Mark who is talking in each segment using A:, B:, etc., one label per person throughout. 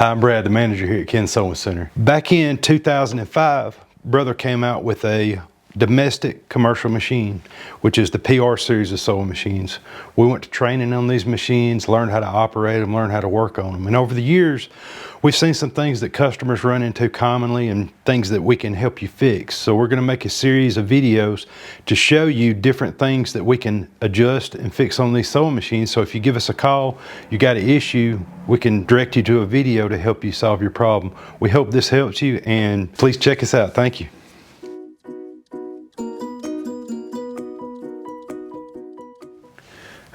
A: Hi, I'm Brad, the manager here at Ken's Sewing Center. Back in 2005, Brother came out with a domestic commercial machine, which is the PR series of sewing machines. We went to training on these machines, learned how to operate them, learned how to work on them. And over the years, we've seen some things that customers run into commonly and things that we can help you fix. So we're gonna make a series of videos to show you different things that we can adjust and fix on these sewing machines. So if you give us a call, you got an issue, we can direct you to a video to help you solve your problem. We hope this helps you, and please check us out. Thank you.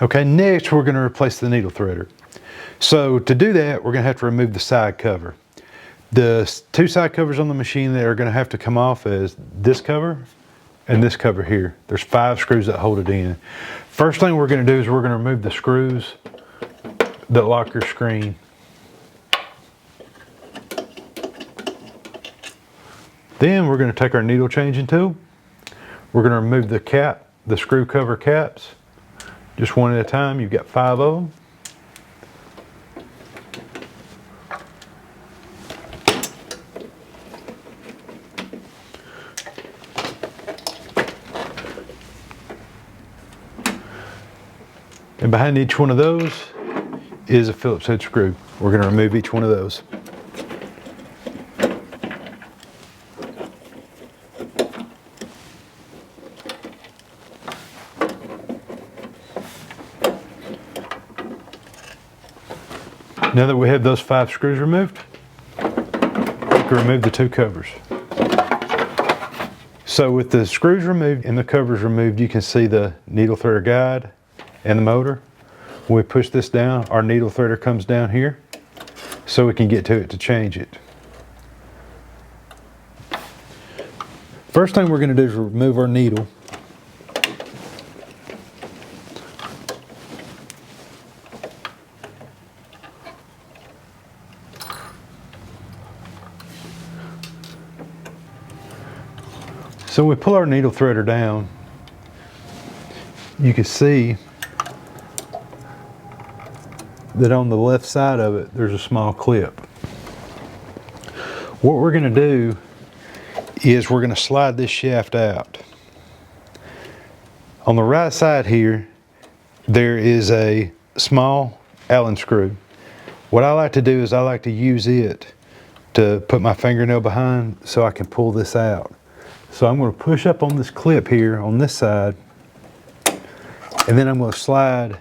A: Okay, next we're going to replace the needle threader. So to do that, we're going to have to remove the side cover. The two side covers on the machine that are going to have to come off is this cover and this cover here. There's 5 screws that hold it in. First thing we're going to do is we're going to remove the screws that lock your screen. Then we're going to take our needle changing tool. We're going to remove the cap, the screw cover caps. Just one at a time. You've got 5 of them. And behind each one of those is a Phillips head screw. We're going to remove each one of those. Now that we have those 5 screws removed, we can remove the 2 covers. So with the screws removed and the covers removed, you can see the needle threader guide and the motor. When we push this down, our needle threader comes down here so we can get to it to change it. First thing we're going to do is remove our needle. So we pull our needle threader down, you can see that on the left side of it there's a small clip. What we're going to do is we're going to slide this shaft out. On the right side here there is a small Allen screw. What I like to do is I like to use it to put my fingernail behind so I can pull this out. So I'm going to push up on this clip here on this side, and then I'm going to slide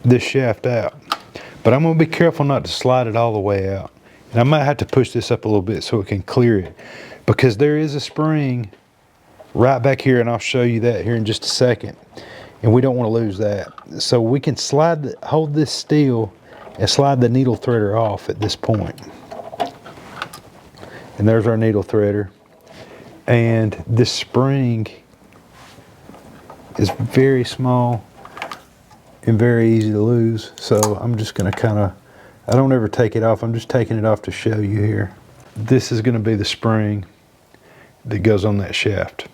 A: this shaft out. But I'm going to be careful not to slide it all the way out. And I might have to push this up a little bit so it can clear it, because there is a spring right back here, and I'll show you that here in just a second. And we don't want to lose that. So we can hold this still and slide the needle threader off at this point. And there's our needle threader. And this spring is very small and very easy to lose. So I'm just going to I don't ever take it off. I'm just taking it off to show you here. This is going to be the spring that goes on that shaft.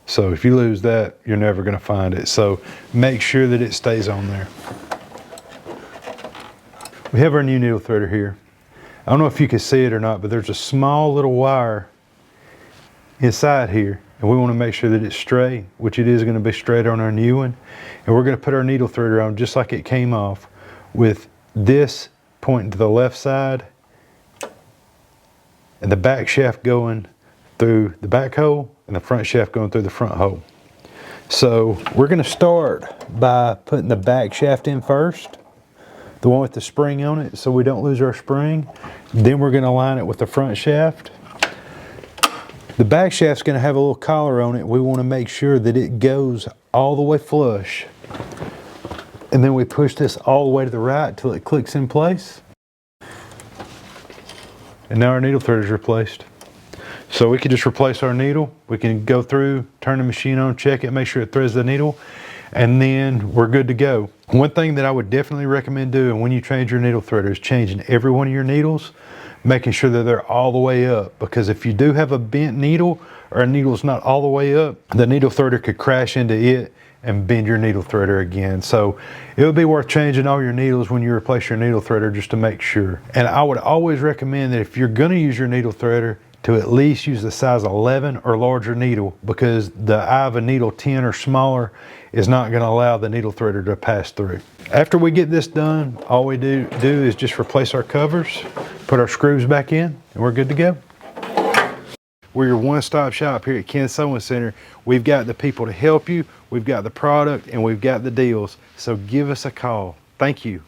A: So if you lose that, you're never going to find it. So make sure that it stays on there. We have our new needle threader here. I don't know if you can see it or not, but there's a small little wire inside here, and we want to make sure that it's straight, which it is going to be straight on our new one. And we're going to put our needle threader on just like it came off, with this pointing to the left side and the back shaft going through the back hole and the front shaft going through the front hole. So we're going to start by putting the back shaft in first, the one with the spring on it, so we don't lose our spring. Then we're going to line it with the front shaft. The back shaft's going to have a little collar on it. We want to make sure that it goes all the way flush. And then we push this all the way to the right till it clicks in place. And now our needle threader is replaced. So we can just replace our needle. We can go through, turn the machine on, check it, make sure it threads the needle, and then we're good to go. One thing that I would definitely recommend doing when you change your needle threader is changing every one of your needles, making sure that they're all the way up, because if you do have a bent needle or a needle's not all the way up, the needle threader could crash into it and bend your needle threader again. So it would be worth changing all your needles when you replace your needle threader, just to make sure. And I would always recommend that if you're going to use your needle threader, to at least use the size 11 or larger needle, because the eye of a needle 10 or smaller is not going to allow the needle threader to pass through. After we get this done, all we do is just replace our covers, put our screws back in, and we're good to go. We're your one-stop shop here at Ken's Sewing Center. We've got the people to help you, we've got the product, and we've got the deals. So give us a call. Thank you.